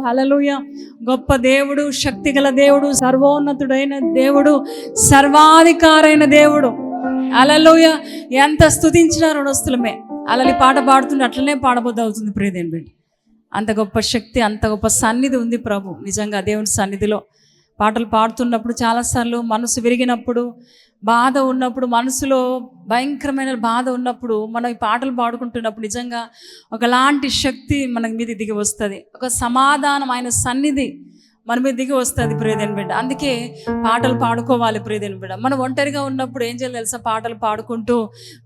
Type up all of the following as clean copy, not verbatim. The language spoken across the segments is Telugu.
హల్లెలూయా. గొప్ప దేవుడు, శక్తిగల దేవుడు, సర్వోన్నతుడైన దేవుడు, సర్వాధికారైన దేవుడు. హల్లెలూయా. ఎంత స్తుతించినా రుణస్థులమే. అలలి పాట పాడుతుంటే అట్లనే పాడబోద్దు అవుతుంది ప్రియదేవుని బిడ్డ. అంత గొప్ప శక్తి, అంత గొప్ప సన్నిధి ఉంది ప్రభు. నిజంగా దేవుని సన్నిధిలో పాటలు పాడుతున్నప్పుడు చాలాసార్లు మనసు విరిగినప్పుడు, బాధ ఉన్నప్పుడు, మనసులో భయంకరమైన బాధ ఉన్నప్పుడు మనం ఈ పాటలు పాడుకుంటున్నప్పుడు నిజంగా ఒకలాంటి శక్తి మన మీద దిగి వస్తుంది. ఒక సమాధానం, ఆయన సన్నిధి మన మీద దిగి వస్తుంది ప్రియదేవుని బిడ్డ. అందుకే పాటలు పాడుకోవాలి ప్రియదేవుని బిడ్డ. మనం ఒంటరిగా ఉన్నప్పుడు ఏం చేయాలి తెలుసా? పాటలు పాడుకుంటూ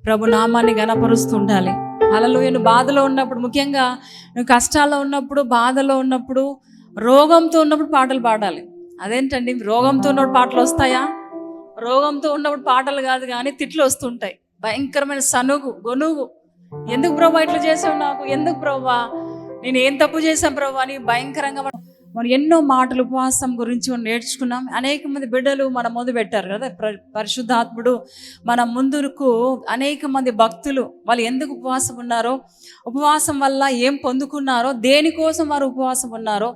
ప్రభు నామాన్ని ఘనపరుస్తూ ఉండాలి. హల్లెలూయా. నువ్వు బాధలో ఉన్నప్పుడు, ముఖ్యంగా నువ్వు కష్టాల్లో ఉన్నప్పుడు, బాధలో ఉన్నప్పుడు, రోగంతో ఉన్నప్పుడు పాటలు పాడాలి. అదేంటండి, రోగంతో ఉన్నప్పుడు పాటలు వస్తాయా? రోగంతో ఉన్నప్పుడు పాటలు కాదు కానీ తిట్లు వస్తుంటాయి. భయంకరమైన సనుగు, గొనుగు. ఎందుకు ప్రభా ఇట్లా చేసావు నాకు? ఎందుకు ప్రభా నేను ఏం తప్పు చేశాను ప్రభా అని భయంకరంగా మనం ఎన్నో మాటలు ఉపవాసం గురించి మనం నేర్చుకున్నాం. అనేక మంది బిడ్డలు మన ముందు పెట్టారు కదా, పరిశుద్ధాత్ముడు మన ముందుకు. అనేక మంది భక్తులు వాళ్ళు ఎందుకు ఉపవాసం ఉన్నారో, ఉపవాసం వల్ల ఏం పొందుకున్నారో, దేనికోసం వారు ఉపవాసం ఉన్నారో,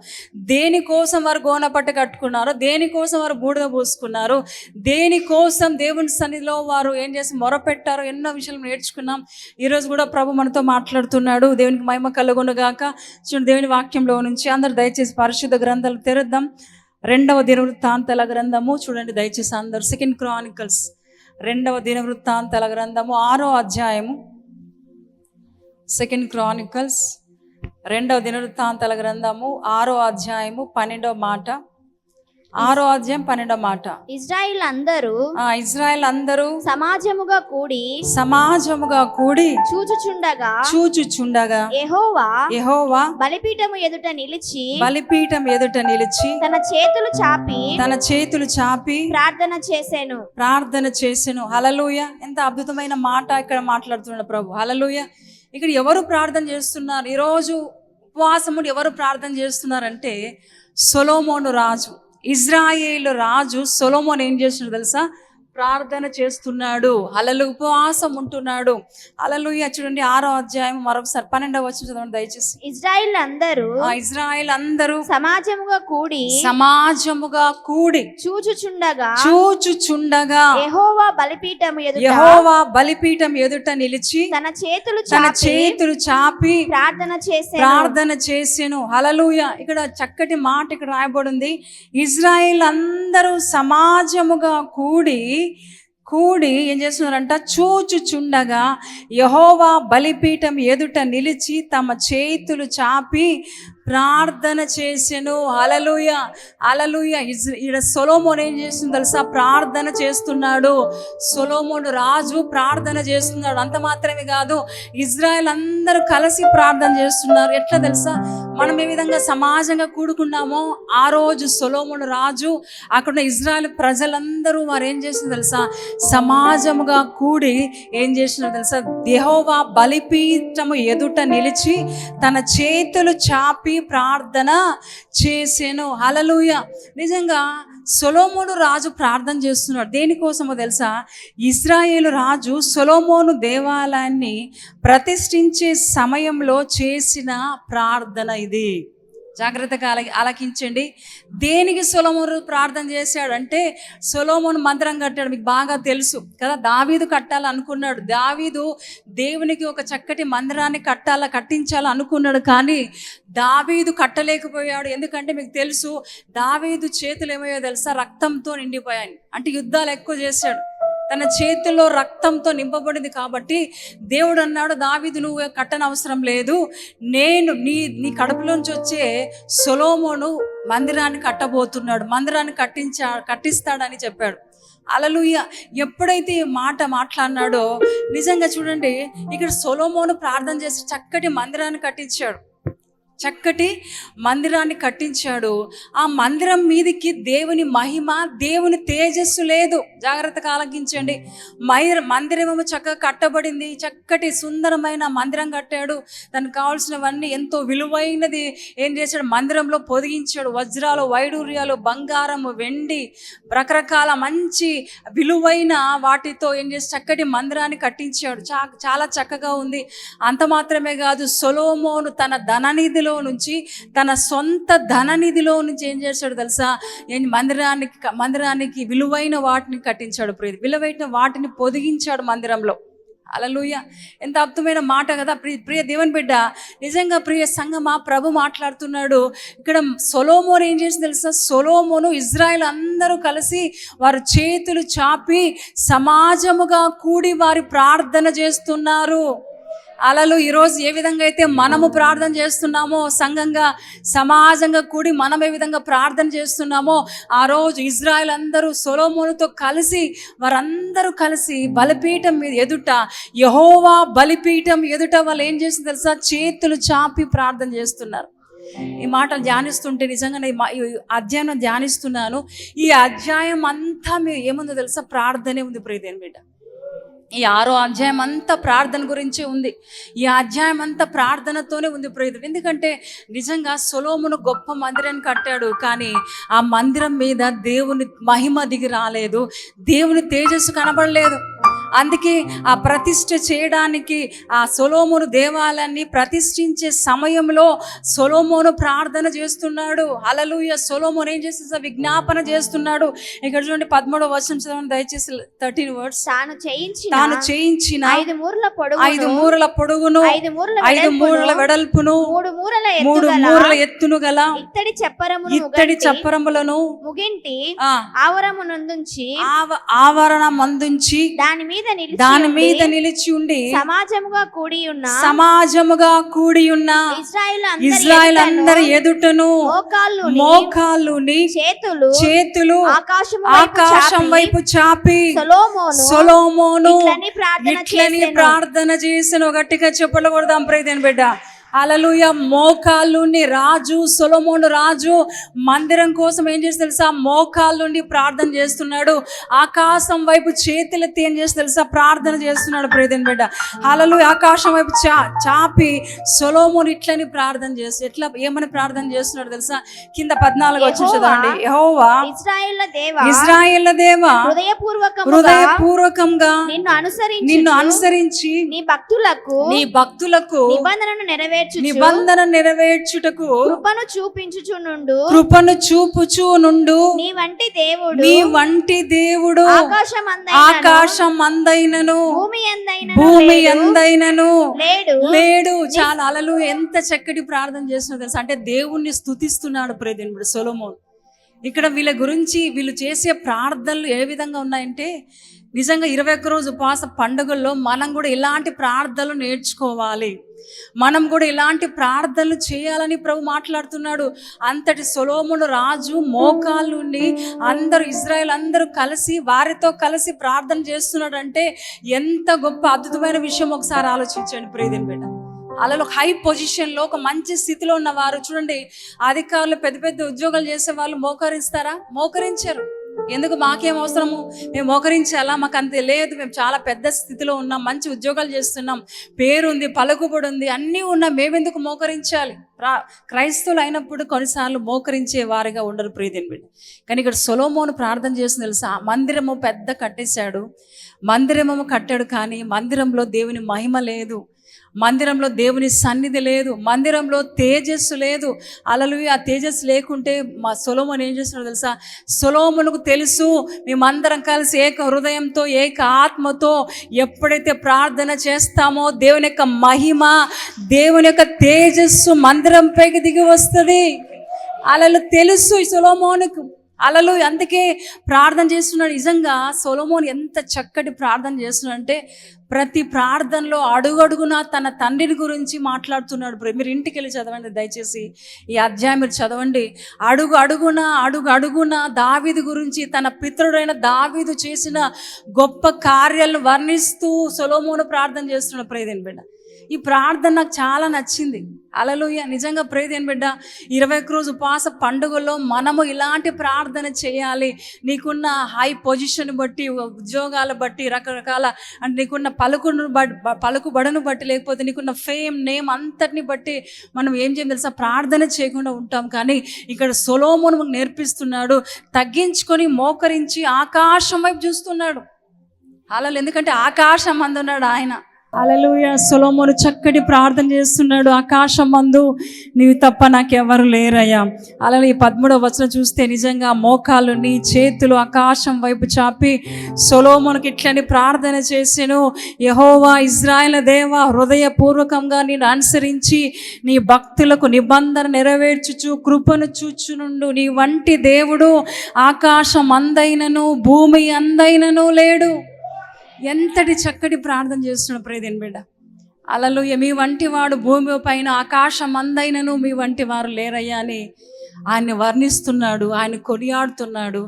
దేనికోసం వారు గోనపట్ట కట్టుకున్నారో, దేనికోసం వారు బూడిద పూసుకున్నారో, దేనికోసం దేవుని సన్నిధిలో వారు ఏం చేసి మొరపెట్టారో, ఎన్నో విషయాలు నేర్చుకున్నాం. ఈరోజు కూడా ప్రభు మనతో మాట్లాడుతున్నాడు. దేవునికి మహిమ కలుగునుగాక. చూడండి, దేవుని వాక్యంలో నుంచి అందరూ దయచేసి పరిశుద్ధ గ్రంథాలు తెరుద్దాం. 2వ దినవృత్తాంతాల గ్రంథము చూడండి దయచేసి అందరూ. 2 Chronicles 2వ దినవృత్తాంతాల గ్రంథము 6వ అధ్యాయము. 2 Chronicles 2వ దినవృత్తాంతాల గ్రంథము 6వ అధ్యాయము 12వ మాట. 6వ అధ్యాయం 12వ మాట. ఇజ్రాయిల్ అందరూ సమాజముగా కూడి చూచుచుండగా యెహోవా బలిపీఠము ఎదుట నిలిచి తన చేతులు చాపి ప్రార్థన చేసెను. హల్లెలూయా. ఎంత అద్భుతమైన మాట ఇక్కడ మాట్లాడుతున్నాడు ప్రభు. హల్లెలూయా. ఇక్కడ ఎవరు ప్రార్థన చేస్తున్నారు ఈరోజు? ఉపవాసముడు ఎవరు ప్రార్థన చేస్తున్నారంటే సొలొమోను రాజు, ఇజ్రాయేలు రాజు సొలొమోను ఏం చేస్తున్నాడు తెలుసా? ప్రార్థన చేస్తున్నాడు. హల్లెలూయా. ఉపవాసం ఉంటున్నాడు. హల్లెలూయా. చూడండి 6వ అధ్యాయం మరొకసారి 12వ వచనం చదవండి దయచేసి. ఇజ్రాయిల్ అందరూ సమాజముగా కూడి చూచుచుండగా యెహోవా బలిపీఠం ఎదుట నిలిచి తన చేతులు చాపి ప్రార్థన చేసెను. హల్లెలూయా. ఇక్కడ చక్కటి మాట ఇక్కడ రాయబడింది. ఇజ్రాయేల్ అందరూ సమాజముగా కూడి ఏం చేస్తున్నారంట? చూచుచుండగా యెహోవా బలిపీఠం ఎదుట నిలిచి తమ చేతులు చాపి ప్రార్థన చేసెను. హల్లెలూయా. హల్లెలూయా. ఈడ సొలొమోను ఏం చేస్తుంది తెలుసా? ప్రార్థన చేస్తున్నాడు. సొలొమోను రాజు ప్రార్థన చేస్తున్నాడు. అంత మాత్రమే కాదు, ఇజ్రాయెల్ అందరూ కలిసి ప్రార్థన చేస్తున్నారు. ఎట్లా తెలుసా? మనం ఏ విధంగా సమాజంగా కూడుకున్నామో ఆ రోజు సొలొమోను రాజు అక్కడ ఇజ్రాయెల్ ప్రజలందరూ వారు ఏం చేసింది తెలుసా? సమాజముగా కూడి ఏం చేసినారు తెలుసా? యెహోవా బలిపీఠము ఎదుట నిలిచి తన చేతులు చాపి ప్రార్థన చేసెను. హల్లెలూయా. నిజంగా సొలొమోను రాజు ప్రార్థన చేస్తున్నాడు. దేనికోసమో తెలుసా? ఇశ్రాయేలు రాజు సొలొమోను దేవాలయాన్ని ప్రతిష్ఠించే సమయంలో చేసిన ప్రార్థన ఇది. జాగ్రత్తగా ఆలకించండి. దేనికి సొలొమోను ప్రార్థన చేశాడంటే, సొలొమోను మందిరం కట్టాడు. మీకు బాగా తెలుసు కదా, దావీదు కట్టాలనుకున్నాడు. దావీదు దేవునికి ఒక చక్కటి మందిరాన్ని కట్టించాలి అనుకున్నాడు. కానీ దావీదు కట్టలేకపోయాడు. ఎందుకంటే మీకు తెలుసు, దావీదు చేతులు ఏమయ్యో తెలుసా? రక్తంతో నిండిపోయాయి. అంటే యుద్ధాలు ఎక్కువ చేశాడు. తన చేతిలో రక్తంతో నింపబడింది. కాబట్టి దేవుడు అన్నాడు, దావీదు నువ్వు కట్టనవసరం లేదు, నేను నీ కడుపులోంచి వచ్చే సొలొమోను మందిరాన్ని కట్టబోతున్నాడు, మందిరాన్ని కట్టిస్తాడని చెప్పాడు. హల్లెలూయా. ఎప్పుడైతే ఈ మాట మాట్లాడినాడో నిజంగా చూడండి, ఇక్కడ సొలొమోను ప్రార్థన చేసి చక్కటి మందిరాన్ని కట్టించాడు. ఆ మందిరం మీదకి దేవుని మహిమ, దేవుని తేజస్సు లేదు. జాగ్రత్తగా ఆలకించండి. మందిరమేమో చక్కగా కట్టబడింది. చక్కటి సుందరమైన మందిరం కట్టాడు. దానికి కావాల్సినవన్నీ ఎంతో విలువైనది ఏం చేశాడు? మందిరంలో పొదిగించాడు. వజ్రాలు, వైడూర్యాలు, బంగారము, వెండి, రకరకాల మంచి విలువైన వాటితో ఏం చేసి చక్కటి మందిరాన్ని కట్టించాడు. చాలా చక్కగా ఉంది. అంత మాత్రమే కాదు, సొలొమోను తన ధననిధులు చేతిలో నుంచి తన సొంత ధననిధిలో నుంచి ఏం చేశాడు తెలుసా? మందిరానికి విలువైన వాటిని కట్టించాడు. విలువైన వాటిని పొదిగించాడు మందిరంలో. హల్లెలూయా! ఎంత అద్భుతమైన మాట కదా ప్రియ దేవుని బిడ్డ. నిజంగా ప్రియ సంగమా, ప్రభు మాట్లాడుతున్నాడు. ఇక్కడ సొలొమోను ఏం చేసి తెలుసా? సొలొమోను ఇజ్రాయెల్ అందరూ కలిసి వారు చేతులు చాపి సమాజముగా కూడి వారి ప్రార్థన చేస్తున్నారు. అలలు ఈరోజు ఏ విధంగా అయితే మనము ప్రార్థన చేస్తున్నామో, సంఘంగా సమాజంగా కూడి మనం ఏ విధంగా ప్రార్థన చేస్తున్నామో, ఆ రోజు ఇజ్రాయెల్ అందరూ సొలొమోనుతో కలిసి వారందరూ కలిసి బలిపీఠం మీద ఎదుట, యెహోవా బలిపీఠం ఎదుట వాళ్ళు ఏం చేసింది తెలుసా? చేతులు చాపి ప్రార్థన చేస్తున్నారు. ఈ మాటలు ధ్యానిస్తుంటే నిజంగా ఈ అధ్యాయం ధ్యానిస్తున్నాను. ఈ అధ్యాయం అంతా మీరు ఏముందో తెలుసా? ప్రార్థనే ఉంది ప్రియదేని బిడ్డ. ఈ 6వ అధ్యాయం అంతా ప్రార్థన గురించే ఉంది. ఈ అధ్యాయం అంతా ప్రార్థనతోనే ఉంది ప్రియదేవుడు. ఎందుకంటే నిజంగా సొలొమోను గొప్ప మందిరాన్ని కట్టాడు, కానీ ఆ మందిరం మీద దేవుని మహిమ దిగి రాలేదు, దేవుని తేజస్సు కనబడలేదు. అందుకే ఆ ప్రతిష్ఠ చేయడానికి ఆ సొలొమోను దేవాలయాన్ని ప్రతిష్ఠించే సమయంలో సొలొమోను ప్రార్థన చేస్తున్నాడు. హల్లెలూయా! సొలొమోను ఏం చేస్తున్నా? విజ్ఞాపన చేస్తున్నాడు. ఇక్కడ చూడండి 13వ వచనం చదవండి దయచేసి. 13 వర్డ్స్. తాను చేయించిన 5 మూరల పొడుగును 5 మూరల వెడల్పును 3 మూరల ఎత్తును గల ఇత్తడి చప్పరములను ముగింటి ఆవరణమందుంచి దాని మీద నిలిచి ఉండి సమాజముగా కూడి ఉన్న ఇజ్రాయెల్ అందరి ఎదుటను మోకాళ్ళుని చేతులు ఆకాశం వైపు చాపి సొలొమోను ఇట్లని ప్రార్థన చేసిన. గట్టిగా చెప్పలు కొడదాం ప్రియదేని బిడ్డ. హల్లెలూయా! మోకాళ్ళుండి రాజు సొలొమోను రాజు మందిరం కోసం ఏం చేసి తెలుసా? మోకాళ్ళుండి ప్రార్థన చేస్తున్నాడు. ఆకాశం వైపు చేతులెత్తి ఏం చేసి తెలుసా? ప్రార్థన చేస్తున్నాడు ప్రియదేని బిడ్డ. హల్లెలూయా! ఆకాశం వైపు చాపి సొలొమోను ఇట్లని ప్రార్థన చేసి ఏమని ప్రార్థన చేస్తున్నాడు తెలుసా? కింద 14 వచ్చి చదవండి. యెహోవా ఇశ్రాయేళ్ల దేవా, హృదయపూర్వకంగా నిన్ను అనుసరించి నీ భక్తులకు నిబంధన నెరవేర్చుటకు కృపను చూపుచునుండు. నీ వంటి దేవుడు ఆకాశమందైనను భూమి ఎందైనను లేడు. చాలా అలలు ఎంత చక్కటి ప్రార్థన చేస్తున్నా తెలుసా? అంటే దేవుణ్ణి స్తుతిస్తున్నాడు ప్రియదేవుడు సొలొమోను. ఇక్కడ వీళ్ళ గురించి వీళ్ళు చేసే ప్రార్థనలు ఏ విధంగా ఉన్నాయంటే, నిజంగా 21 రోజు ఉపవాస పండుగల్లో మనం కూడా ఇలాంటి ప్రార్థనలు నేర్చుకోవాలి, మనం కూడా ఇలాంటి ప్రార్థనలు చేయాలని ప్రభు మాట్లాడుతున్నాడు. అంతటి సొలొమోను రాజు మోకాళ్ళుండి అందరూ ఇజ్రాయెల్ అందరూ కలిసి వారితో కలిసి ప్రార్థన చేస్తున్నాడు అంటే ఎంత గొప్ప అద్భుతమైన విషయం ఒకసారి ఆలోచించండి ప్రియదేని బిడ్డ. అలా హై పొజిషన్లో ఒక మంచి స్థితిలో ఉన్నవారు చూడండి, అధికారులు పెద్ద పెద్ద ఉద్యోగాలు చేసే వాళ్ళు మోకరిస్తారా? మోకరించరు. ఎందుకు? మాకేం అవసరము, మేము మోకరించాలా? మాకు అంతే లేదు, మేము చాలా పెద్ద స్థితిలో ఉన్నాం, మంచి ఉద్యోగాలు చేస్తున్నాం, పేరుంది, పలుకుబడి ఉంది, అన్నీ ఉన్నాం, మేమెందుకు మోకరించాలి? క్రైస్తవులు అయినప్పుడు కొన్నిసార్లు మోకరించే వారిగా ఉండరు ప్రియదేని బిడ్డ. కానీ ఇక్కడ సొలొమోను ప్రార్థన చేసి తెలుసా? మందిరము పెద్ద కట్టేశాడు, మందిరము కట్టాడు, కానీ మందిరంలో దేవుని మహిమ లేదు, మందిరంలో దేవుని సన్నిధి లేదు, మందిరంలో తేజస్సు లేదు. హల్లెలూయా! ఆ తేజస్సు లేకుంటే మా సొలొమోను ఏం చేస్తున్నాడు తెలుసా? సొలొమోనుకు తెలుసు, మేమందరం కలిసి ఏక హృదయంతో ఏక ఆత్మతో ఎప్పుడైతే ప్రార్థన చేస్తామో దేవుని యొక్క మహిమ, దేవుని యొక్క తేజస్సు మందిరం పైకి దిగి వస్తుంది. అలలు తెలుసు ఈ సొలొమోనుకు. అలలు అందుకే ప్రార్థన చేస్తున్నాడు. నిజంగా సొలొమోను ఎంత చక్కటి ప్రార్థన చేస్తున్నాడు అంటే, ప్రతి ప్రార్థనలో అడుగడుగున తన తండ్రిని గురించి మాట్లాడుతున్నాడు. మీరు ఇంటికి వెళ్ళి చదవండి దయచేసి, ఈ అధ్యాయం మీరు చదవండి. అడుగడుగున దావీదు గురించి, తన పితరుడైన దావీదు చేసిన గొప్ప కార్యాలను వర్ణిస్తూ సొలొమోను ప్రార్థన చేస్తున్నాడు ప్రియదేని బిడ్డ. ఈ ప్రార్థన నాకు చాలా నచ్చింది. హల్లెలూయా! నిజంగా ప్రియదేని బిడ్డ, 21 రోజు ఉపవాస పండుగల్లో మనము ఇలాంటి ప్రార్థన చేయాలి. నీకున్న హై పొజిషన్ బట్టి, ఉద్యోగాల బట్టి, రకరకాల అంటే నీకున్న పలుకుబడును బట్టి, లేకపోతే నీకున్న ఫేమ్ నేమ్ అంతటిని బట్టి మనం ఏం చేయాలి తెలుసా? ప్రార్థన చేయకుండా ఉంటాం. కానీ ఇక్కడ సొలొమోను నేర్పిస్తున్నాడు, తగ్గించుకొని మోకరించి ఆకాశం వైపు చూస్తున్నాడు. హల్లెలూయా! ఎందుకంటే ఆకాశం అందున్నాడు ఆయన. హల్లెలూయా. సొలొమోను చక్కటి ప్రార్థన చేస్తున్నాడు. ఆకాశం మందు నీవు తప్ప నాకెవరు లేరయ్యా. అలాగే ఈ 13వ వచనం చూస్తే నిజంగా మోకాలు నీ చేతులు ఆకాశం వైపు చాపి సొలొమోనుకి ఇట్లని ప్రార్థన చేసెను. యెహోవా ఇశ్రాయేలు దేవా, హృదయపూర్వకంగా నేను అనుసరించి నీ భక్తులకు నిబంధన నెరవేర్చుచు కృపను చూచునుండు నీ వంటి దేవుడు ఆకాశం అందైనను భూమి అందైనను లేడు. ఎంతటి చక్కటి ప్రార్థన చేస్తున్నాడు ప్రియదేని బిడ్డ. హల్లెలూయా. మీ వంటి వాడు భూమి పైన ఆకాశం అందైనను మీ వంటి వారు లేరయ్యా అని ఆయన్ని వర్ణిస్తున్నాడు, ఆయన కొనియాడుతున్నాడు,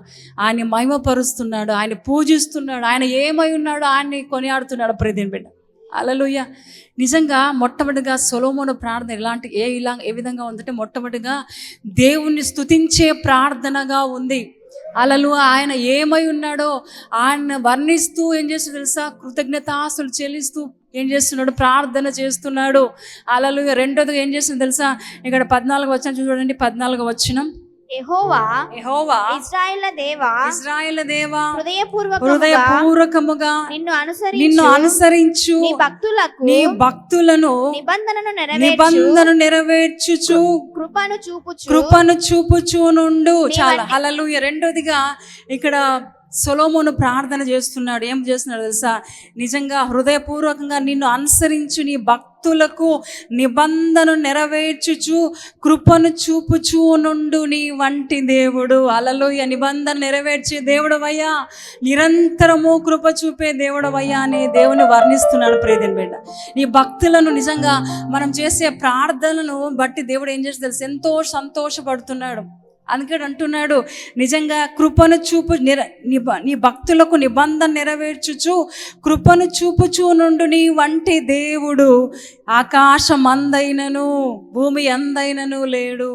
ఆయన మహిమపరుస్తున్నాడు, ఆయన పూజిస్తున్నాడు. ఆయన ఏమై ఉన్నాడు ఆయన్ని కొనియాడుతున్నాడు ప్రియదేని బిడ్డ. హల్లెలూయా. నిజంగా మొట్టమొదటిగా సొలొమోను ప్రార్థన ఏ విధంగా ఉందంటే మొట్టమొదటిగా దేవుణ్ణి స్తుతించే ప్రార్థనగా ఉంది. హల్లెలూయా. ఆయన ఏమై ఉన్నాడో ఆయన వర్ణిస్తూ ఏం చేస్తూ తెలుసా, కృతజ్ఞతాస్తులు చెల్లిస్తూ ఏం చేస్తున్నాడు, ప్రార్థన చేస్తున్నాడు. హల్లెలూయా. రెండోదిగా ఏం చేస్తుంది తెలుసా, ఇక్కడ 14వ వచనం చూడండి. 14వ వచనం, యెహోవా ఇశ్రాయేలు దేవా హృదయపూర్వకముగా నిన్ను అనుసరించు నీ భక్తులను నిబంధన నెరవేర్చుచు కృపను చూపుచు నుండు. చాలా హల్లెలూయా. రెండోదిగా ఇక్కడ సొలొమోను ప్రార్థన చేస్తున్నాడు. ఏం చేస్తున్నాడు తెలుసా, నిజంగా హృదయపూర్వకంగా నిన్ను అనుసరించు నీ భక్తులకు నిబంధన నెరవేర్చుచు కృపను చూపుచూ నుండు నీ వంటి దేవుడు. హల్లెలూయా. నిబంధన నెరవేర్చే దేవుడవయ్యా, నిరంతరము కృప చూపే దేవుడవయ్యా అని దేవుని వర్ణిస్తున్నాడు ప్రియదేని బిడ్డ. నీ భక్తులను నిజంగా మనం చేసే ప్రార్థనలను బట్టి దేవుడు ఏం చేసి తెలుసు, ఎంతో సంతోషపడుతున్నాడు. అందుకని అంటున్నాడు, నిజంగా కృపను చూపు నీ భక్తులకు నిబంధన నెరవేర్చుచు కృపను చూపుచూ నుండు నీ వంటి దేవుడు ఆకాశం అందైనను భూమి అందైనను లేడు.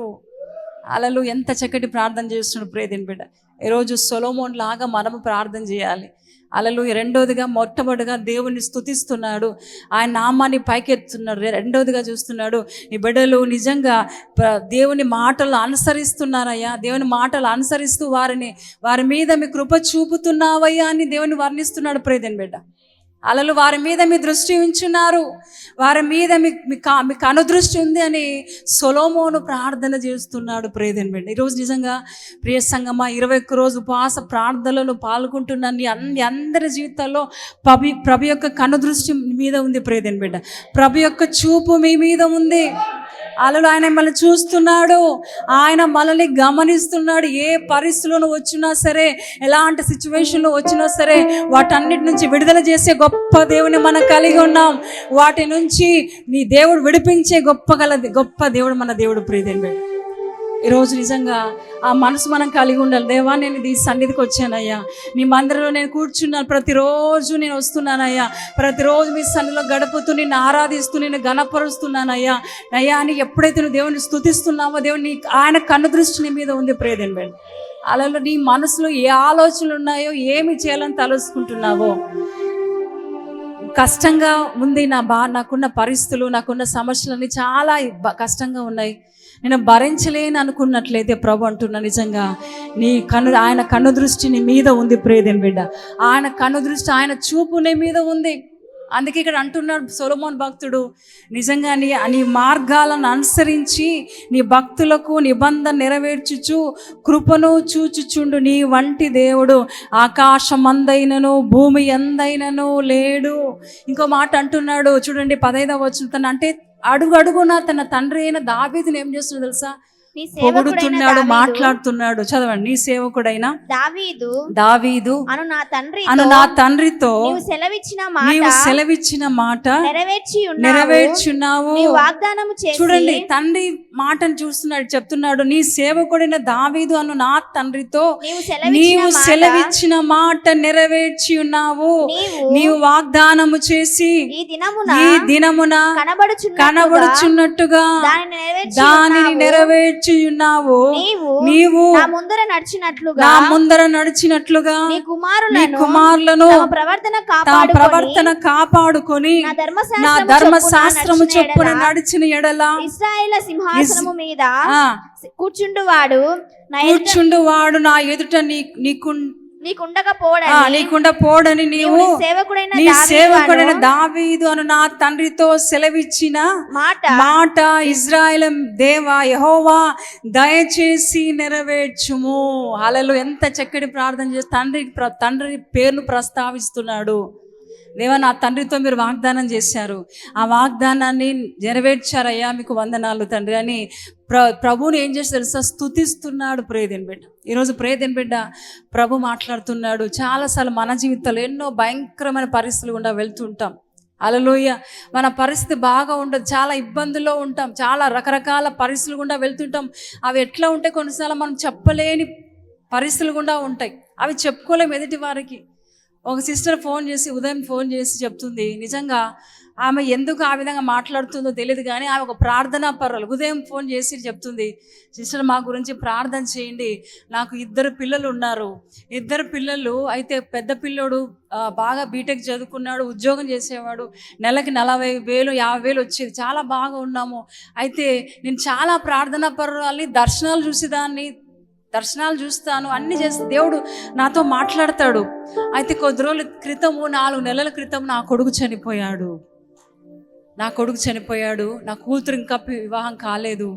అలలు ఎంత చక్కటి ప్రార్థన చేస్తున్నాడు ప్రియదేని బిడ్డ. ఈరోజు సొలొమోను లాగా మనము ప్రార్థన చేయాలి. అలలు. రెండోదిగా మొట్టమొదటిగా దేవుని స్తుతిస్తున్నాడు, ఆయన నామాన్ని పైకెత్తున్నాడు. రెండోదిగా చూస్తున్నాడు, నీ బిడ్డలు నిజంగా దేవుని మాటలు అనుసరిస్తున్నారయ్యా, దేవుని మాటలు అనుసరిస్తూ వారి మీద మీ కృప చూపుతున్నావయ్యా అని దేవుని వర్ణిస్తున్నాడు ప్రియదేని బిడ్డ. అలలు వారి మీద మీ దృష్టి ఉంచున్నారు, వారి మీద మీకు అనుదృష్టి ఉంది అని సొలొమోను ప్రార్థన చేస్తున్నాడు ప్రియదేని బిడ్డ. ఈరోజు నిజంగా ప్రియ సంగమా 21 రోజు ఉపవాస ప్రార్థనలో పాల్గొంటున్న అందరి జీవితాల్లో ప్రభు యొక్క కనుదృష్టి మీద ఉంది ప్రియదేని బిడ్డ. ప్రభు యొక్క చూపు మీ మీద ఉంది. అలలు ఆయన మనల్ని చూస్తున్నాడు, ఆయన మనల్ని గమనిస్తున్నాడు. ఏ పరిస్థితుల్లో వచ్చినా సరే, ఎలాంటి సిచ్యువేషన్లో వచ్చినా సరే, వాటన్నిటి నుంచి విడుదల చేసే గొప్ప దేవుని మనం కలిగి ఉన్నాం. వాటి నుంచి నీ దేవుడు విడిపించే గొప్ప దేవుడు మన దేవుడు ప్రియదేని బిడ్డ. ఈరోజు నిజంగా ఆ మనసు మనం కలిగి ఉండాలి. దేవా, నేను ఈ సన్నిధికి వచ్చానయ్యా, నీ మందిరంలో నేను కూర్చున్నాను, ప్రతిరోజు నేను వస్తున్నానయ్యా, ప్రతిరోజు మీ సన్నిధిలో గడుపుతూ నిన్ను ఆరాధిస్తూ నిన్ను గణపరుస్తున్నానయ్యా అయ్యా అని ఎప్పుడైతే నువ్వు దేవుని స్తుతిస్తున్నావో దేవుని ఆయన కన్ను దృష్టి నీ మీద ఉంది ప్రియదేని బిడ్డ. అలా నీ మనసులో ఏ ఆలోచనలు ఉన్నాయో, ఏమి చేయాలని తలుసుకుంటున్నావో, కష్టంగా ఉంది నాకున్న పరిస్థితులు, నాకున్న సమస్యలన్నీ చాలా కష్టంగా ఉన్నాయి, నేను భరించలేని అనుకున్నట్లయితే ప్రభు అంటున్నా, నిజంగా ఆయన కన్ను దృష్టి నీ మీద ఉంది ప్రియదేని బిడ్డ. ఆయన కన్ను దృష్టి, ఆయన చూపు నీ మీద ఉంది. అందుకే ఇక్కడ అంటున్నాడు సొలొమోను భక్తుడు, నిజంగా నీ మార్గాలను అనుసరించి నీ భక్తులకు నిబంధన నెరవేర్చుచు కృపను చూచుచుండు నీ వంటి దేవుడు ఆకాశం అందైనను భూమి అందైనను లేడు. ఇంకో మాట అంటున్నాడు చూడండి, 15వ వచనం. అంటే అడుగడుగున తన తండ్రి అయిన దావీదుని ఏం చేస్తున్నాడు తెలుసా, పొగుడుతున్నాడు, మాట్లాడుతున్నాడు. చదవండి. నీ సేవకుడైన దావీదు అను నా తండ్రితో నీవు సెలవిచ్చిన మాట నెరవేర్చున్నావు. చూడండి, తండ్రి మాటను చూస్తున్నాడు, చెప్తున్నాడు, నీ సేవకుడైన దావీదు అను నా తండ్రితో నీవు సెలవిచ్చిన మాట నెరవేర్చి ఉన్నావు. నీవు వాగ్దానము చేసి ఈ దినమున కనబడుచున్నట్టుగా దానిని నెరవేర్చి ఉన్నావు. నీవు నా ముందర నడిచినట్లుగా నీ కుమారులను ప్రవర్తన కాపాడుకొని నా ధర్మశాస్త్రము చొప్పున నడిచిన ఎడల ఇశ్రాయేలు సింహాసనము మీద కూర్చుండువాడు నా ఎదుట నీకుండా పోడని నీవు నీ సేవకుడైన దావీదు అను నా తండ్రితో సెలవిచ్చిన మాట ఇజ్రాయేలు దేవా యెహోవా దయచేసి నెరవేర్చుము. హల్లెలూయా. ఎంత చక్కటి ప్రార్థన చేసి తండ్రి పేరును ప్రస్తావిస్తున్నాడు. దేవా నా తండ్రితో మీరు వాగ్దానం చేశారు, ఆ వాగ్దానాన్ని నెరవేర్చారయ్యా, మీకు వందనాలు తండ్రి అని ప్రభువుని ఏం చేసి తెలుసా, స్తుతిస్తున్నాడు. ప్రేదేని బిడ్డ, ఈరోజు ప్రేదేని బిడ్డ ప్రభు మాట్లాడుతున్నాడు. చాలాసార్లు మన జీవితంలో ఎన్నో భయంకరమైన పరిస్థితులు గుండా వెళ్తుంటాం. హల్లెలూయా. మన పరిస్థితి బాగా ఉండదు, చాలా ఇబ్బందుల్లో ఉంటాం, చాలా రకరకాల పరిస్థితులు గుండా వెళ్తుంటాం. అవి ఎట్లా ఉంటాయి, కొన్నిసార్లు మనం చెప్పలేని పరిస్థితులు గుండా ఉంటాయి, అవి చెప్పుకోలేము ఎదుటి వారికి. ఒక సిస్టర్ ఉదయం ఫోన్ చేసి చెప్తుంది, నిజంగా ఆమె ఎందుకు ఆ విధంగా మాట్లాడుతుందో తెలియదు కానీ ఆమె ఒక ప్రార్థనా పరురాలు. ఉదయం ఫోన్ చేసి చెప్తుంది, సిస్టర్ మా గురించి ప్రార్థన చేయండి, నాకు 2 పిల్లలు ఉన్నారు, 2 పిల్లలు అయితే పెద్ద పిల్లోడు బాగా బీటెక్ చదువుకున్నాడు, ఉద్యోగం చేసేవాడు, నెలకి 40,000 50,000 వచ్చేది, చాలా బాగా ఉన్నాము. అయితే నేను చాలా ప్రార్థనా పరురాల్ని, దర్శనాలు చూస్తాను, అన్నీ చేసి దేవుడు నాతో మాట్లాడతాడు. అయితే కొద్ది రోజుల క్రితము 4 నెలల క్రితం నా కొడుకు చనిపోయాడు, నా కూతురు ఇంకా వివాహం కాలేదు,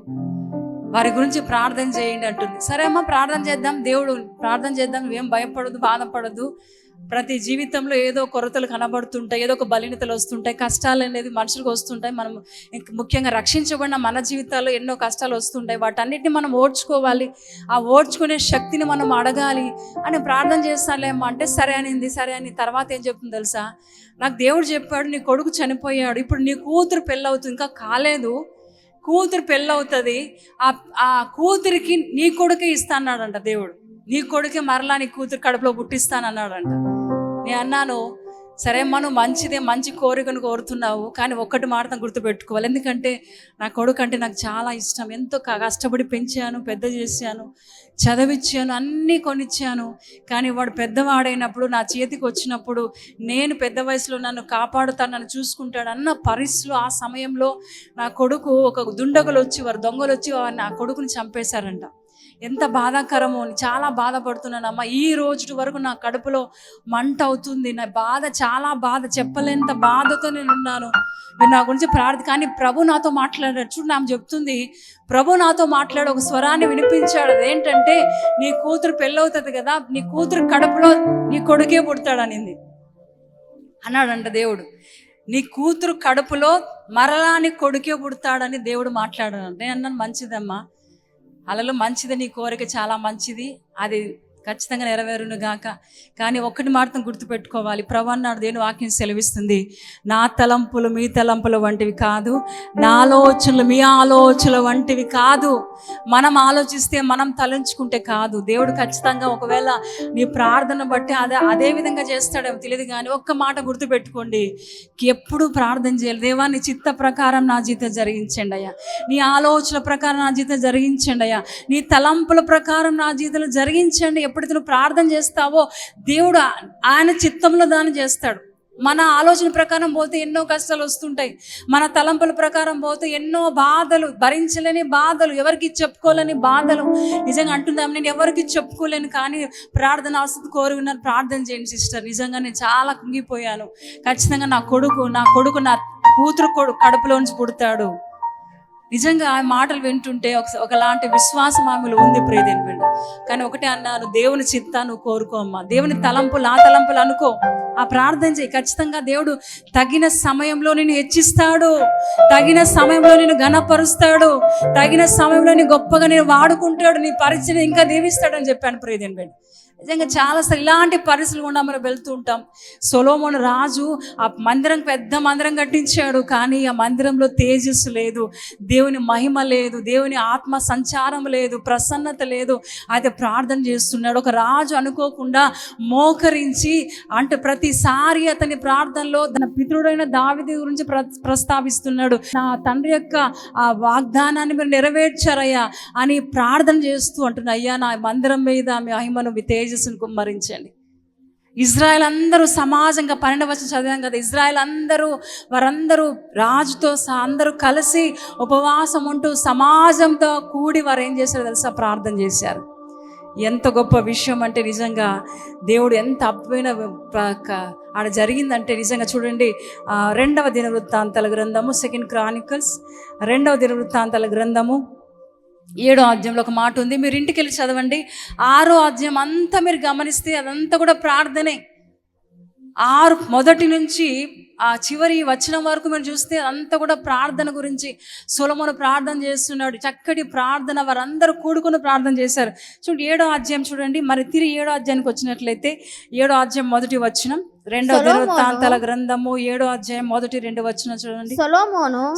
వారి గురించి ప్రార్థన చేయండి అంటుంది. సరే అమ్మ ప్రార్థన చేద్దాం, దేవుడు ప్రార్థన చేద్దాం, నువ్వేం భయపడదు, బాధపడదు. ప్రతి జీవితంలో ఏదో కొరతలు కనబడుతుంటాయి, ఏదో ఒక బలహీనతలు వస్తుంటాయి, కష్టాలు అనేది మనుషులకు వస్తుంటాయి. మనం ముఖ్యంగా రక్షించబడిన మన జీవితాల్లో ఎన్నో కష్టాలు వస్తుంటాయి, వాటన్నిటిని మనం ఓర్చుకోవాలి, ఆ ఓర్చుకునే శక్తిని మనం అడగాలి అని ప్రార్థన చేస్తాలేమ్మా అంటే సరే అని తర్వాత ఏం చెప్తుంది తెలుసా, నాకు దేవుడు చెప్పాడు నీ కొడుకు చనిపోయాడు, ఇప్పుడు నీ కూతురు పెళ్ళవుతుంది, ఇంకా కాలేదు, కూతురు పెళ్ళవుతుంది, ఆ కూతురికి నీ కొడుకే ఇస్తాన్నాడంట దేవుడు, నీ కొడుకే మరలా నీ కూతురు కడుపులో పుట్టిస్తానన్నాడంట. నేను అన్నాను, సరే మనం మంచిదే, మంచి కోరికను కోరుతున్నావు, కానీ ఒక్కటి మాత్రం గుర్తుపెట్టుకోవాలి, ఎందుకంటే నా కొడుకు అంటే నాకు చాలా ఇష్టం, ఎంతో కష్టపడి పెంచాను, పెద్ద చేశాను, చదివించాను, అన్నీ కొనిచ్చాను, కానీ వాడు పెద్దవాడైనప్పుడు నా చేతికి వచ్చినప్పుడు నేను పెద్ద వయసులో నన్ను కాపాడుతాను, నన్ను చూసుకుంటాడు అన్న పరిస్థితులు ఆ సమయంలో నా కొడుకు ఒక దొంగలు వచ్చి నా కొడుకుని చంపేశారంట. ఎంత బాధాకరమో, చాలా బాధపడుతున్నానమ్మా, ఈ రోజు వరకు నా కడుపులో మంట అవుతుంది, నా బాధ చాలా బాధ, చెప్పలేంత బాధతో నేను ఉన్నాను, మీరు నా గురించి కానీ ప్రభు నాతో మాట్లాడాడు. చూడు ఆమె చెప్తుంది, ప్రభు నాతో మాట్లాడు, ఒక స్వరాన్ని వినిపించాడు, అదేంటంటే నీ కూతురు పెళ్ళవుతుంది కదా, నీ కూతురు కడుపులో నీ కొడుకే పుడతాడనింది అన్నాడంట దేవుడు. నీ కూతురు కడుపులో మరలా నీ కొడుకే పుడతాడని దేవుడు మాట్లాడాడు. నేను అన్నాను మంచిదమ్మా, అలలో మంచిది, నీ కోరిక చాలా మంచిది, అది ఖచ్చితంగా నెరవేరును గాక. కానీ ఒక్కటి మాత్రం గుర్తుపెట్టుకోవాలి, ప్రభు అన్నాడు, దేని వాక్యం సెలవిస్తుంది, నా తలంపులు మీ తలంపుల వంటివి కాదు, నా ఆలోచనలు మీ ఆలోచనల వంటివి కాదు. మనం ఆలోచిస్తే, మనం తలంచుకుంటే కాదు, దేవుడు ఖచ్చితంగా ఒకవేళ నీ ప్రార్థన బట్టి అదే విధంగా చేస్తాడేమో తెలియదు, కానీ ఒక్క మాట గుర్తుపెట్టుకోండి, ఎప్పుడు ప్రార్థన చేయాలి, దేవా నీ చిత్త ప్రకారం నా జీవితం జరిగించండి అయ్యా, నీ ఆలోచన ప్రకారం నా జీవితం జరిగించండి అయ్యా, నీ తలంపుల ప్రకారం నా జీవితంలో జరిగించండి. ఎప్పుడైతే నువ్వు ప్రార్థన చేస్తావో దేవుడు ఆయన చిత్తంలో దాన్ని చేస్తాడు. మన ఆలోచన ప్రకారం పోతే ఎన్నో కష్టాలు వస్తుంటాయి, మన తలంపుల ప్రకారం పోతే ఎన్నో బాధలు, భరించలేని బాధలు, ఎవరికి చెప్పుకోలేని బాధలు. నిజంగా అంటున్నాం, నేను ఎవరికి చెప్పుకోలేను, కానీ ప్రార్థన అవసరం కోరి ఉన్నాను, ప్రార్థన చేయండి సిస్టర్. నిజంగా నేను చాలా కుంగిపోయాను, ఖచ్చితంగా నా కొడుకు నా కూతురు కడుపులో నుంచి పుడతాడు. నిజంగా ఆ మాటలు వింటుంటే ఒకలాంటి విశ్వాసం ఆమెలో ఉంది ప్రియదేని బిడ్డ. కానీ ఒకటే అన్నాను, దేవుని చిత్తా నువ్వు కోరుకో అమ్మా, దేవుని తలంపులు నా తలంపులు అనుకో, ఆ ప్రార్థన చేయి, ఖచ్చితంగా దేవుడు తగిన సమయంలో నిన్ను హెచ్చిస్తాడు, తగిన సమయంలో నిన్ను ఘనపరుస్తాడు, తగిన సమయంలో నీ గొప్పగా నేను వాడుకుంటాడు, నీ పరిచయం ఇంకా దీవిస్తాడు అని చెప్పాను ప్రియదేని బిడ్డ. నిజంగా చాలాసార్లు ఇలాంటి పరిస్థితులు కూడా మనం వెళ్తూ ఉంటాం. సొలొమోను రాజు ఆ మందిరం, పెద్ద మందిరం కట్టించాడు, కానీ ఆ మందిరంలో తేజస్సు లేదు, దేవుని మహిమ లేదు, దేవుని ఆత్మ సంచారం లేదు, ప్రసన్నత లేదు. అయితే ప్రార్థన చేస్తున్నాడు. ఒక రాజు అనుకోకుండా మోకరించి, అంటే ప్రతిసారి అతని ప్రార్థనలో తన పితరుడైన దావీదు గురించి ప్రస్తావిస్తున్నాడు. నా తండ్రి యొక్క ఆ వాగ్దానాన్ని మీరు నెరవేర్చారయ్యా అని ప్రార్థన చేస్తూ అంటున్నా, అయ్యా నా మందిరం మీద మీ మహిమను తేజస్సును కుమ్మరించండి. ఇజ్రాయెల్ అందరూ సమాజంగా 12వ వచనం చదివాం కదా, ఇజ్రాయెల్ వారందరూ రాజుతో అందరూ కలిసి ఉపవాసం ఉంటూ సమాజంతో కూడి వారు ఏం చేశారు తెలుసా, ప్రార్థన చేశారు. ఎంత గొప్ప విషయం అంటే నిజంగా దేవుడు ఎంత అద్భుతమైన ఆడ జరిగిందంటే నిజంగా చూడండి. 2వ దినవృత్తాంతాల గ్రంథము, 2 Chronicles 2వ దినవృత్తాంతాల గ్రంథము 7వ అధ్యాయంలో ఒక మాట ఉంది. మీరు ఇంటికి వెళ్ళి చదవండి. 6వ అధ్యాయం అంతా మీరు గమనిస్తే అదంతా కూడా ప్రార్థనే. 6 మొదటి నుంచి ఆ చివరి వచనం వరకు మీరు చూస్తే అంతా కూడా ప్రార్థన గురించి. సొలొమోను ప్రార్థన చేస్తున్నాడు, చక్కటి ప్రార్థన, వారందరూ కూడుకుని ప్రార్థన చేశారు. చూడండి 7వ అధ్యాయం చూడండి. మరి తిరిగి 7వ అధ్యాయానికి వచ్చినట్లయితే 7వ అధ్యాయం మొదటి వచనం, 2వ దినవృత్తాంతాల గ్రంథము 7వ అధ్యాయం మొదటి 2 వచనం చూడండి.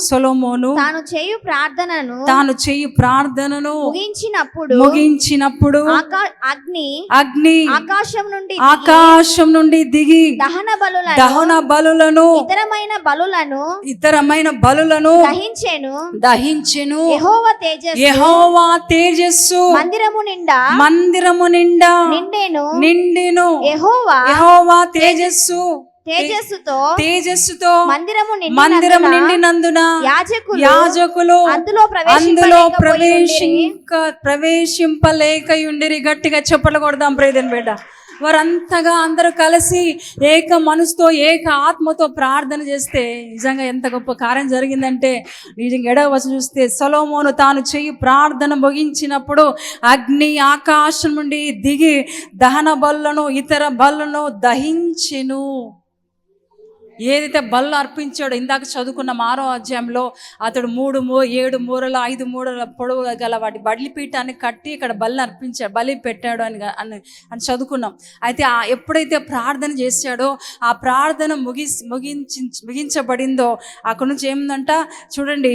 సొలొమోను తాను చేయు ప్రార్థనను ముగించినప్పుడు అగ్ని ఆకాశం నుండి దిగి దహన బలులను ఇతరమైన బలులను దహించెను. యెహోవా తేజస్సు మందిరము నిండా నిండెను. యెహోవా తేజస్సుతో మందిరము నిండినందున యాజకులు అందులో ప్రవేశింపలేకయుండిరి. గట్టిగా చెప్పలు కొడదాం ప్రేదన్ బిడ్డ. వారంతగా అందరూ కలిసి ఏక మనసుతో ఏక ఆత్మతో ప్రార్థన చేస్తే నిజంగా ఎంత గొప్ప కార్యం జరిగిందంటే, నిజంగా 7వ వచనం చూస్తే సొలొమోను తాను చెయ్యి ప్రార్థన ముగించినప్పుడు అగ్ని ఆకాశం నుండి దిగి దహన బలులను ఇతర బలులను దహించెను. ఏదైతే బలు అర్పించాడో ఇందాక చదువుకున్న 6వ అధ్యాయంలో అతడు 7 మూరల 5 మూరల పొడవు గల వాటి బలిపీఠాన్ని కట్టి ఇక్కడ బలి అర్పించాడు, బలి పెట్టాడు అని చదువుకున్నాం. అయితే ఎప్పుడైతే ప్రార్థన చేశాడో ఆ ప్రార్థన ముగించబడిందో అక్కడ నుంచి ఏమిందంట చూడండి.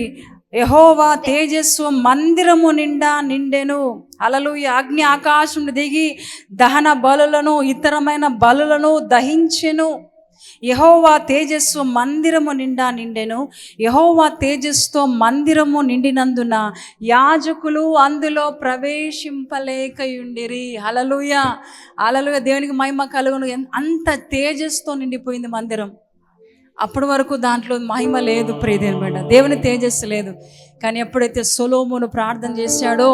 యెహోవా తేజస్సు మందిరము నిండా నిండెను. హల్లెలూయా. అగ్ని ఆకాశం దిగి దహన బలులను ఇతరమైన బలులను దహించెను. యెహోవా తేజస్సు మందిరము నిండా నిండెను. యెహోవా తేజస్సుతో మందిరము నిండినందున యాజకులు అందులో ప్రవేశింపలేకయుండిరి. హల్లెలూయా, హల్లెలూయా. దేవునికి మహిమ కలుగును. అంత తేజస్సుతో నిండిపోయింది మందిరం. అప్పటి వరకు దాంట్లో మహిమ లేదు ప్రియదేవుని బిడ్డ, దేవుని తేజస్సు లేదు. కానీ ఎప్పుడైతే సొలొమోను ప్రార్థన చేశాడో,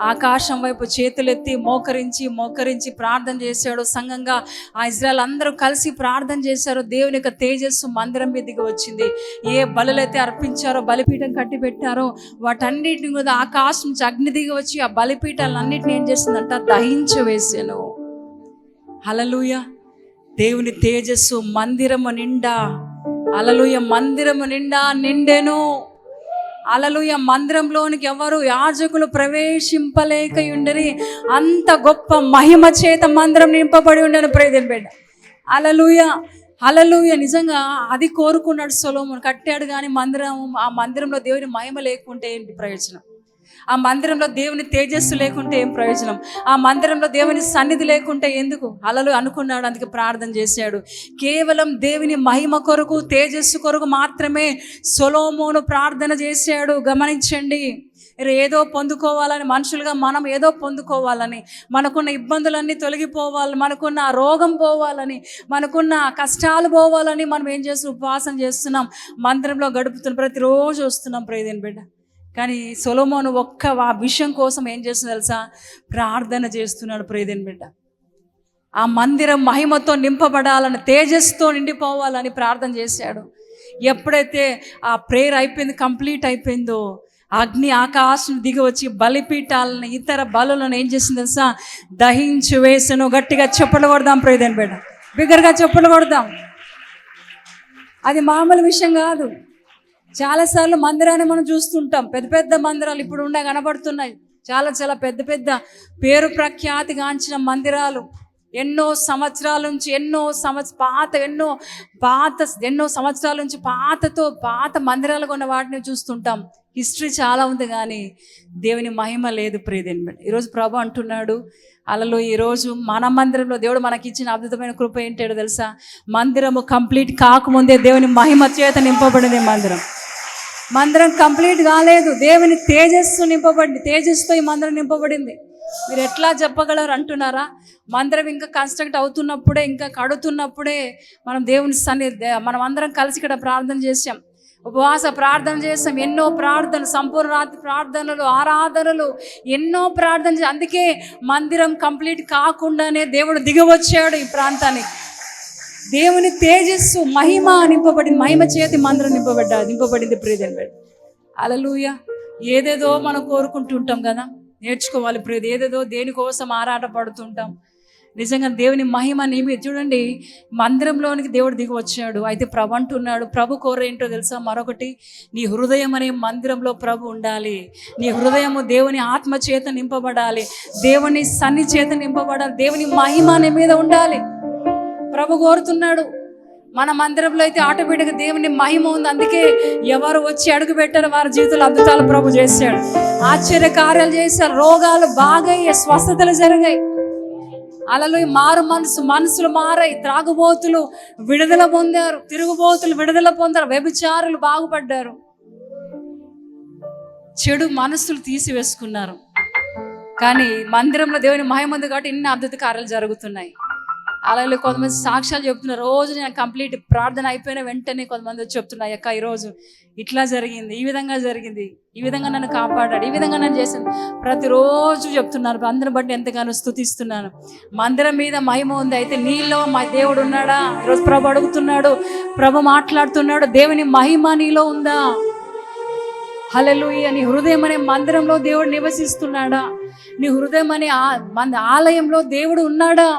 ఆకాశం వైపు చేతులెత్తి మోకరించి ప్రార్థన చేశాడో, సంఘంగా ఆ ఇజ్రాయెల్ అందరూ కలిసి ప్రార్థన చేశారో, దేవుని యొక్క తేజస్సు మందిరం మీదకి వచ్చింది. ఏ బలులైతే అర్పించారో, బలిపీఠం కట్టి పెట్టారో వాటన్నిటిని కూడా ఆకాశం నుంచి అగ్ని దిగి వచ్చి ఆ బలిపీఠాలన్నింటినీ ఏం చేసిందంట, దహించి వేసాను. హల్లెలూయా. దేవుని తేజస్సు మందిరము నిండా, హల్లెలూయా, మందిరము నిండా నిండెను. హల్లెలూయా. మందిరంలోనికి ఎవరు యాజకులు ప్రవేశింపలేకయుండిరి. అంత గొప్ప మహిమ చేత మందిరం నింపబడి ఉండను ప్రియదేవుని బిడ్డ. హల్లెలూయా, హల్లెలూయా. నిజంగా అది కోరుకున్నాడు సొలొమోను. కట్టాడు కానీ ఆ మందిరంలో దేవుని మహిమ లేకుంటే ఏంటి ప్రయోజనం? ఆ మందిరంలో దేవుని తేజస్సు లేకుంటే ఏం ప్రయోజనం? ఆ మందిరంలో దేవుని సన్నిధి లేకుంటే ఎందుకు? హల్లెలూయా అనుకున్నాడు. అందుకే ప్రార్థన చేశాడు. కేవలం దేవుని మహిమ కొరకు, తేజస్సు కొరకు మాత్రమే సొలొమోను ప్రార్థన చేశాడు. గమనించండి. ఏదో పొందుకోవాలని, మనుషులుగా మనం ఏదో పొందుకోవాలని, మనకున్న ఇబ్బందులన్నీ తొలగిపోవాలని, మనకున్న రోగం పోవాలని, మనకున్న కష్టాలు పోవాలని మనం ఏం చేస్తున్నాం? ఉపవాసం చేస్తున్నాం, మందిరంలో గడుపుతున్నాం, ప్రతిరోజు వస్తున్నాం ప్రియదేవుని బిడ్డ. కానీ సొలొమోను ఆ విషయం కోసం ఏం చేస్తున్నా తెలుసా? ప్రార్థన చేస్తున్నాడు ప్రియదేవుని బిడ్డ. ఆ మందిరం మహిమతో నింపబడాలని, తేజస్సుతో నిండిపోవాలని ప్రార్థన చేశాడు. ఎప్పుడైతే ఆ ప్రేయర్ అయిపోయింది, కంప్లీట్ అయిపోయిందో, అగ్ని ఆకాశం దిగి వచ్చి బలిపీఠాలను ఇతర బలులను ఏం చేసింది తెలుసా? దహించి వేసను. గట్టిగా చెప్పులు కొడదాం ప్రియదేవుని బిడ్డ, బిగ్గరగా చెప్పులు కొడదాం. అది మామూలు విషయం కాదు. చాలాసార్లు మందిరాన్ని మనం చూస్తుంటాం, పెద్ద పెద్ద మందిరాలు ఇప్పుడు కనబడుతున్నాయి. చాలా పెద్ద పేరు ప్రఖ్యాతిగాంచిన మందిరాలు ఎన్నో సంవత్సరాల నుంచి, ఎన్నో సంవత్సరాల నుంచి పాత మందిరాలు కొన్న వాటిని చూస్తుంటాం. హిస్టరీ చాలా ఉంది కానీ దేవుని మహిమ లేదు ప్రియదేవుని బిడ్డ. ఈరోజు ప్రభు అంటున్నాడు, అలలో ఈరోజు మన మందిరంలో దేవుడు మనకి ఇచ్చిన అద్భుతమైన కృప ఏంటో తెలుసా? మందిరము కంప్లీట్ కాకముందే దేవుని మహిమ చేత నింపబడింది. మందిరం కంప్లీట్ కాలేదు, దేవుని తేజస్సు నింపబడింది. తేజస్సుతో ఈ మందిరం నింపబడింది. మీరు ఎట్లా చెప్పగలరు అంటున్నారా? మందిరం ఇంకా కన్స్ట్రక్ట్ అవుతున్నప్పుడే, ఇంకా కడుతున్నప్పుడే మనం దేవుని మనం అందరం కలిసి ఇక్కడ ప్రార్థన చేసాం. ఉపవాస ప్రార్థన చేస్తాం, ఎన్నో ప్రార్థనలు, సంపూర్ణ రాత్రి ప్రార్థనలు, ఆరాధనలు, ఎన్నో ప్రార్థన. అందుకే మందిరం కంప్లీట్ కాకుండానే దేవుడు దిగవచ్చాడు ఈ ప్రాంతానికి. దేవుని తేజస్సు మహిమ నింపబడింది, మహిమ చేతి మందిరం నింపబడింది ప్రియదేవుని. హల్లెలూయా. ఏదేదో మనం కోరుకుంటూ ఉంటాం కదా, నేర్చుకోవాలి ప్రియది. ఏదేదో దేనికోసం ఆరాట పడుతుంటాం. నిజంగా దేవుని మహిమ నిమి చూడండి, మందిరంలోనికి దేవుడు దిగి వచ్చాడు. అయితే ప్రభు అంటున్నాడు, ప్రభు కోరేంటో తెలుసా? మరొకటి, నీ హృదయం అనే మందిరంలో ప్రభు ఉండాలి. నీ హృదయము దేవుని ఆత్మ చేత నింపబడాలి, దేవుని సన్ని చేత నింపబడాలి, దేవుని మహిమ నీ మీద ఉండాలి. ప్రభు కోరుతున్నాడు. మన మందిరంలో అయితే ఆటోమేటిక్గా దేవుని మహిమ ఉంది. అందుకే ఎవరు వచ్చి అడుగు పెట్టారో వారి జీవితంలో అద్భుతాలు ప్రభు చేశాడు, ఆశ్చర్య కార్యాలు చేశారు, రోగాలు బాగయ్యాయి, స్వస్థతలు జరిగాయి. అలలో మారు మనసులు మారాయి, త్రాగుబోతులు విడుదల పొందారు, తిరుగుబోతులు విడుదల పొందారు, వ్యభిచారులు బాగుపడ్డారు, చెడు మనసులు తీసివేసుకున్నారు. కానీ మందిరంలో దేవుని మహిమ ఉంది కాబట్టి ఇన్ని అద్భుత కార్యాలు జరుగుతున్నాయి. అలాగే కొంతమంది సాక్ష్యాలు చెప్తున్నారు. రోజు నేను కంప్లీట్ ప్రార్థన అయిపోయిన వెంటనే కొంతమంది వచ్చి చెప్తున్నాయి, అక్క ఈరోజు ఇట్లా జరిగింది, ఈ విధంగా జరిగింది, ఈ విధంగా నన్ను కాపాడాడు, ఈ విధంగా నన్ను చేసింది. ప్రతిరోజు చెప్తున్నారు. అందరిని బట్టి ఎంతగానో స్తుతిస్తున్నాను. మందిరం మీద మహిమ ఉంది. అయితే నీలో మా దేవుడు ఉన్నాడా? ఈరోజు ప్రభు అడుగుతున్నాడు, ప్రభు మాట్లాడుతున్నాడు, దేవుని మహిమ నీలో ఉందా? హల్లెలూయా. నీ హృదయం అనే మందిరంలో దేవుడు నివసిస్తున్నాడా? నీ హృదయం అనే ఆలయంలో దేవుడు ఉన్నాడా?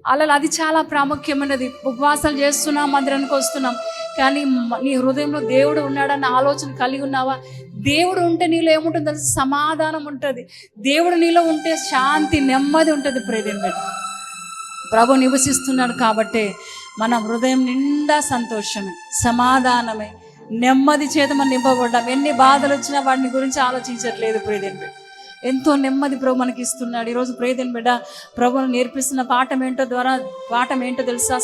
అలా అది చాలా ప్రాముఖ్యమైనది. ఉపవాసాలు చేస్తున్నాం, మందిరానికి వస్తున్నాం, కానీ నీ హృదయంలో దేవుడు ఉన్నాడన్న ఆలోచన కలిగి ఉన్నావా? దేవుడు ఉంటే నీలో ఏముంటుంది తెలుసు? సమాధానం ఉంటుంది. దేవుడు నీలో ఉంటే శాంతి, నెమ్మది ఉంటుంది. ప్రియదేవుని ప్రభు నివసిస్తున్నాడు కాబట్టి మన హృదయం నిండా సంతోషమే, సమాధానమే, నెమ్మది చేత మనం నింపబడ్డాం. ఎన్ని బాధలు వచ్చినా వాటిని గురించి ఆలోచించట్లేదు. ప్రియదేవుని ఎంతో నెమ్మది ప్రభు మనకి ఇస్తున్నాడు. ఈరోజు ప్రియదేవుని బిడ్డ ప్రభువును నేర్పిస్తున్న పాఠం ఏంటో తెలుసా?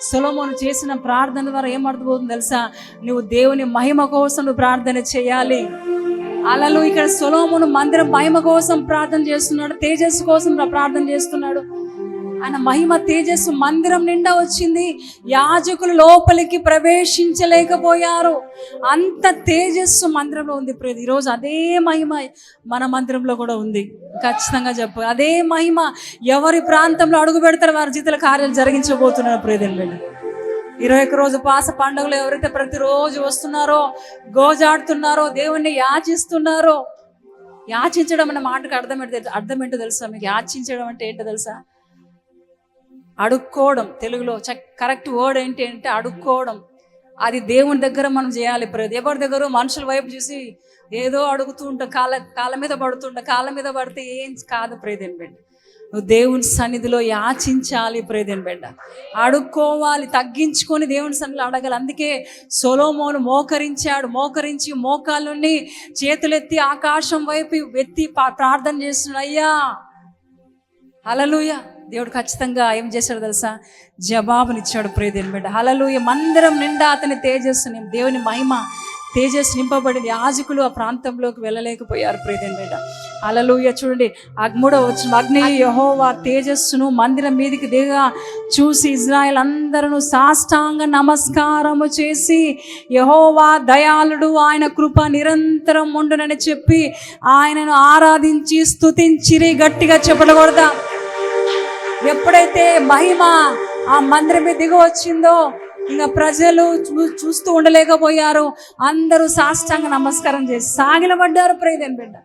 సొలొమోను చేసిన ప్రార్థన ద్వారా ఏమర్థమవుతుంది తెలుసా? నువ్వు దేవుని మహిమ కోసం నువ్వు ప్రార్థన చేయాలి. అలలు ఇక్కడ సొలొమోను మందిరం మహిమ కోసం ప్రార్థన చేస్తున్నాడు, తేజస్సు కోసం ప్రార్థన చేస్తున్నాడు. ఆయన మహిమ తేజస్సు మందిరం నిండా వచ్చింది. యాజకులు లోపలికి ప్రవేశించలేకపోయారు, అంత తేజస్సు మందిరంలో ఉంది. ప్రియది ఈరోజు అదే మహిమ మన మందిరంలో కూడా ఉంది. ఖచ్చితంగా చెప్పు, అదే మహిమ ఎవరి ప్రాంతంలో అడుగు పెడతారో వారి జీవితాల కార్యాలు జరిగించబోతున్నారు. ప్రియదేవుని బిడ్డ 21 రోజు పాస పండుగలు ఎవరైతే ప్రతిరోజు వస్తున్నారో, గోజాడుతున్నారో, దేవుణ్ణి యాచిస్తున్నారో. యాచించడం అన్న మాటకు అర్థం ఏంటో తెలుసా మీకు? యాచించడం అంటే ఏంటో తెలుసా? అడుక్కోవడం. తెలుగులో కరెక్ట్ వర్డ్ ఏంటి అంటే అడుక్కోవడం. అది దేవుని దగ్గర మనం చేయాలి. ఎవరి దగ్గర మనుషుల వైపు చూసి ఏదో అడుగుతూ ఉంటాం, కాళ్ళ మీద పడితే ఏం కాదు. ప్రియదేవుని బిడ్డ నువ్వు దేవుని సన్నిధిలో యాచించాలి. ప్రియదేవుని బిడ్డ అడుక్కోవాలి, తగ్గించుకొని దేవుని సన్నిధిలో అడగాలి. అందుకే సొలొమోను మోకరించి మోకాళ్ళని చేతులెత్తి ఆకాశం వైపు ఎత్తి ప్రార్థన చేస్తున్నాడు. అయ్యా హల్లెలూయా. దేవుడు ఖచ్చితంగా ఏం చేశాడు తెలుసా? జవాబునిచ్చాడు. ప్రియదేవుని బిడ్డ హల్లెలూయా. మందిరం నిండా అతని తేజస్సు, దేవుని మహిమ తేజస్సు నింపబడింది. యాజకులు ఆ ప్రాంతంలోకి వెళ్ళలేకపోయారు. ప్రియదేవుని బిడ్డ హల్లెలూయా. చూడండి 3వ వచనం, అగ్ని యెహోవా తేజస్సును మందిరం మీదికి దిగా చూసి ఇజ్రాయెల్ అందరూ సాష్టాంగ నమస్కారము చేసి, యెహోవా దయాళుడు, ఆయన కృప నిరంతరం ఉండునని చెప్పి ఆయనను ఆరాధించి స్తుతించిరి. గట్టిగా చెప్పకూడదా? ఎప్పుడైతే మహిమ ఆ మందిరం మీద దిగి వచ్చిందో ఇంకా ప్రజలు చూస్తూ ఉండలేకపోయారు. అందరూ సాష్టాంగ నమస్కారం చేసి సాగిలపడ్డారు. ప్రియదేవుని బిడ్డ